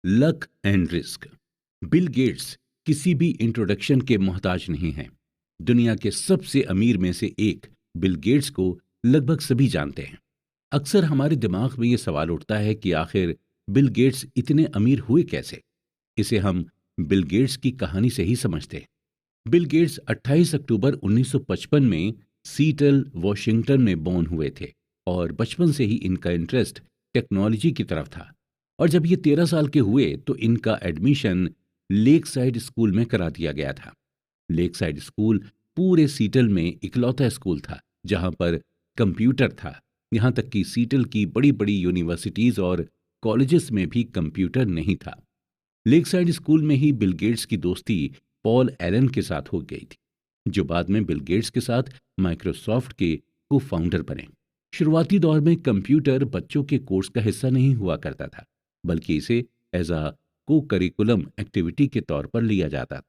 Luck and risk. Bill Gates किसी भी introduction के मोहताज नहीं हैं। दुनिया के सबसे अमीर में से एक बिल गेट्स को लगभग सभी जानते हैं। अक्सर हमारे दिमाग में ये सवाल उठता है कि आखिर बिल गेट्स इतने अमीर हुए कैसे। इसे हम बिल गेट्स की कहानी से ही समझते हैं। बिल गेट्स 28 अक्टूबर 1955 में सीटल, वॉशिंगटन में बॉर्न हुए थे और बचपन से ही इनका इंटरेस्ट टेक्नोलॉजी की तरफ था। और जब ये 13 साल के हुए तो इनका एडमिशन लेक साइड स्कूल में करा दिया गया था। लेक साइड स्कूल पूरे सीटल में इकलौता स्कूल था जहां पर कंप्यूटर था। यहां तक कि सीटल की बड़ी बड़ी यूनिवर्सिटीज और कॉलेजेस में भी कंप्यूटर नहीं था। लेक साइड स्कूल में ही बिल गेट्स की दोस्ती पॉल एलन के साथ हो गई थी, जो बाद में बिल गेट्स के साथ माइक्रोसॉफ्ट के को फाउंडर बने। शुरुआती दौर में कंप्यूटर बच्चों के कोर्स का हिस्सा नहीं हुआ करता था, बल्कि इसे एज अ को करिकुलम एक्टिविटी के तौर पर लिया जाता था।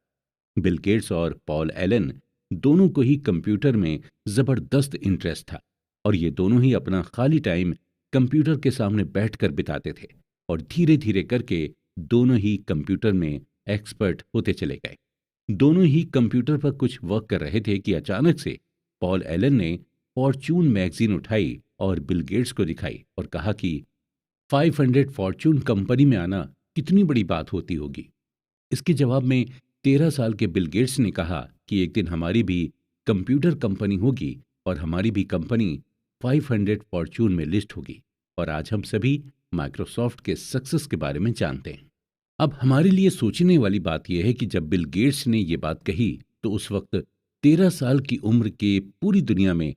बिल गेट्स और पॉल एलन दोनों को ही कंप्यूटर में जबरदस्त इंटरेस्ट था और ये दोनों ही अपना खाली टाइम कंप्यूटर के सामने बैठकर बिताते थे। और धीरे धीरे करके दोनों ही कंप्यूटर में एक्सपर्ट होते चले गए। दोनों ही कंप्यूटर पर कुछ वर्क कर रहे थे कि अचानक से पॉल एलन ने फॉर्च्यून मैगजीन उठाई और बिल गेट्स को दिखाई और कहा कि 500 फॉर्च्यून कंपनी में आना कितनी बड़ी बात होती होगी। इसके जवाब में 13 साल के बिल गेट्स ने कहा कि एक दिन हमारी भी कंप्यूटर कंपनी होगी और हमारी भी कंपनी 500 फॉर्च्यून में लिस्ट होगी। और आज हम सभी माइक्रोसॉफ्ट के सक्सेस के बारे में जानते हैं। अब हमारे लिए सोचने वाली बात यह है कि जब बिल गेट्स ने यह बात कही तो उस वक्त 13 साल की उम्र के पूरी दुनिया में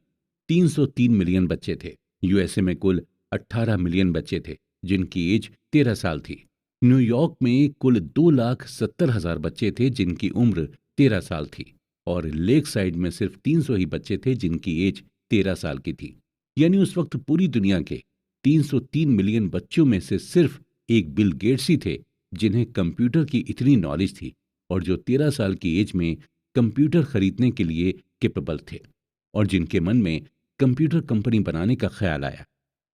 303 मिलियन बच्चे थे। यूएसए में कुल 18 मिलियन बच्चे थे जिनकी एज 13 साल थी। न्यूयॉर्क में कुल 2,70,000 बच्चे थे जिनकी उम्र 13 साल थी। और लेक साइड में सिर्फ 300 ही बच्चे थे जिनकी एज 13 साल की थी। यानी उस वक्त पूरी दुनिया के 303 मिलियन बच्चों में से सिर्फ एक बिल गेट्स ही थे जिन्हें कंप्यूटर की इतनी नॉलेज थी और जो 13 साल की एज में कंप्यूटर खरीदने के लिए कैपेबल थे और जिनके मन में कंप्यूटर कंपनी बनाने का ख्याल आया।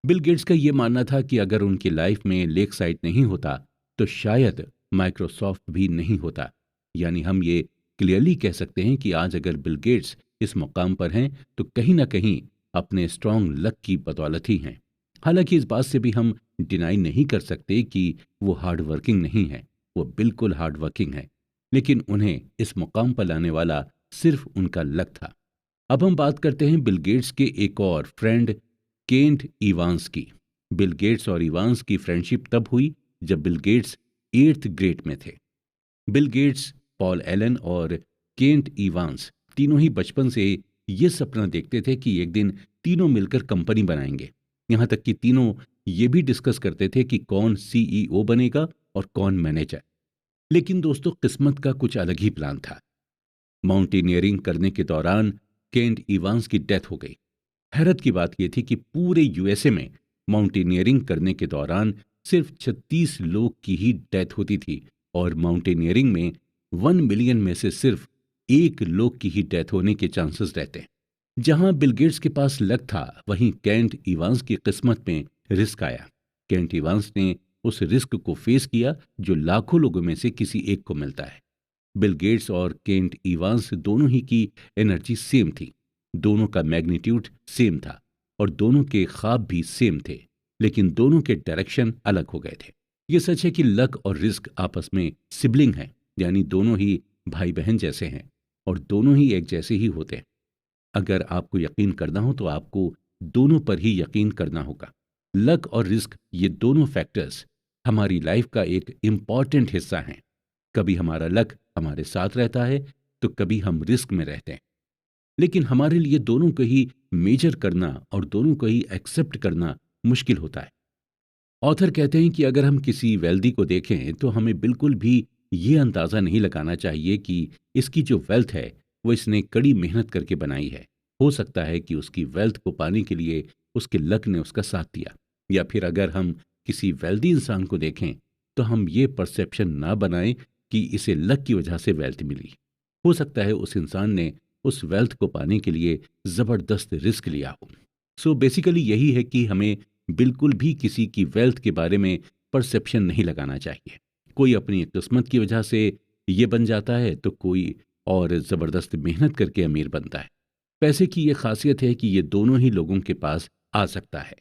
बिल गेट्स का यह मानना था कि अगर उनकी लाइफ में लेक साइट नहीं होता तो शायद माइक्रोसॉफ्ट भी नहीं होता। यानी हम ये क्लियरली कह सकते हैं कि आज अगर बिल गेट्स इस मुकाम पर हैं तो कहीं ना कहीं अपने स्ट्रॉन्ग लक की बदौलत ही हैं। हालांकि इस बात से भी हम डिनाई नहीं कर सकते कि वो हार्ड वर्किंग नहीं है। वो बिल्कुल हार्ड वर्किंग है, लेकिन उन्हें इस मुकाम पर लाने वाला सिर्फ उनका लक था। अब हम बात करते हैं बिल गेट्स के एक और फ्रेंड केंट इवांस की। बिल गेट्स और इवांस की फ्रेंडशिप तब हुई जब बिल गेट्स 8th ग्रेड में थे। बिल गेट्स, पॉल एलन और केंट इवांस तीनों ही बचपन से ये सपना देखते थे कि एक दिन तीनों मिलकर कंपनी बनाएंगे। यहां तक कि तीनों ये भी डिस्कस करते थे कि कौन सीईओ बनेगा और कौन मैनेजर। लेकिन दोस्तों, किस्मत का कुछ अलग ही प्लान था। माउंटेनियरिंग करने के दौरान केंट इवांस की डेथ हो गई। हैरत की बात यह थी कि पूरे यूएसए में माउंटेनियरिंग करने के दौरान सिर्फ 36 लोग की ही डेथ होती थी और माउंटेनियरिंग में 1 मिलियन में से सिर्फ एक लोग की ही डेथ होने के चांसेस रहते हैं। जहां बिल गेट्स के पास लक था, वहीं केंट इवांस की किस्मत में रिस्क आया। केंट इवांस ने उस रिस्क को फेस किया जो लाखों लोगों में से किसी एक को मिलता है। बिल गेट्स और केंट इवांस दोनों ही की एनर्जी सेम थी, दोनों का मैग्नीट्यूड सेम था और दोनों के ख्वाब भी सेम थे, लेकिन दोनों के डायरेक्शन अलग हो गए थे। ये सच है कि लक और रिस्क आपस में सिबलिंग हैं, यानी दोनों ही भाई बहन जैसे हैं और दोनों ही एक जैसे ही होते हैं। अगर आपको यकीन करना हो तो आपको दोनों पर ही यकीन करना होगा। लक और रिस्क, ये दोनों फैक्टर्स हमारी लाइफ का एक इम्पॉर्टेंट हिस्सा हैं। कभी हमारा लक हमारे साथ रहता है तो कभी हम रिस्क में रहते हैं, लेकिन हमारे लिए दोनों को ही मेजर करना और दोनों को ही एक्सेप्ट करना मुश्किल होता है। ऑथर कहते हैं कि अगर हम किसी वेल्दी को देखें तो हमें बिल्कुल भी ये अंदाजा नहीं लगाना चाहिए कि इसकी जो वेल्थ है वो इसने कड़ी मेहनत करके बनाई है। हो सकता है कि उसकी वेल्थ को पाने के लिए उसके लक ने उसका साथ दिया। या फिर अगर हम किसी वेल्दी इंसान को देखें तो हम ये परसेप्शन ना बनाएं कि इसे लक की वजह से वेल्थ मिली। हो सकता है उस इंसान ने उस वेल्थ को पाने के लिए जबरदस्त रिस्क लिया हो। सो बेसिकली यही है कि हमें बिल्कुल भी किसी की वेल्थ के बारे में परसेप्शन नहीं लगाना चाहिए। कोई अपनी किस्मत की वजह से ये बन जाता है तो कोई और ज़बरदस्त मेहनत करके अमीर बनता है। पैसे की ये खासियत है कि ये दोनों ही लोगों के पास आ सकता है।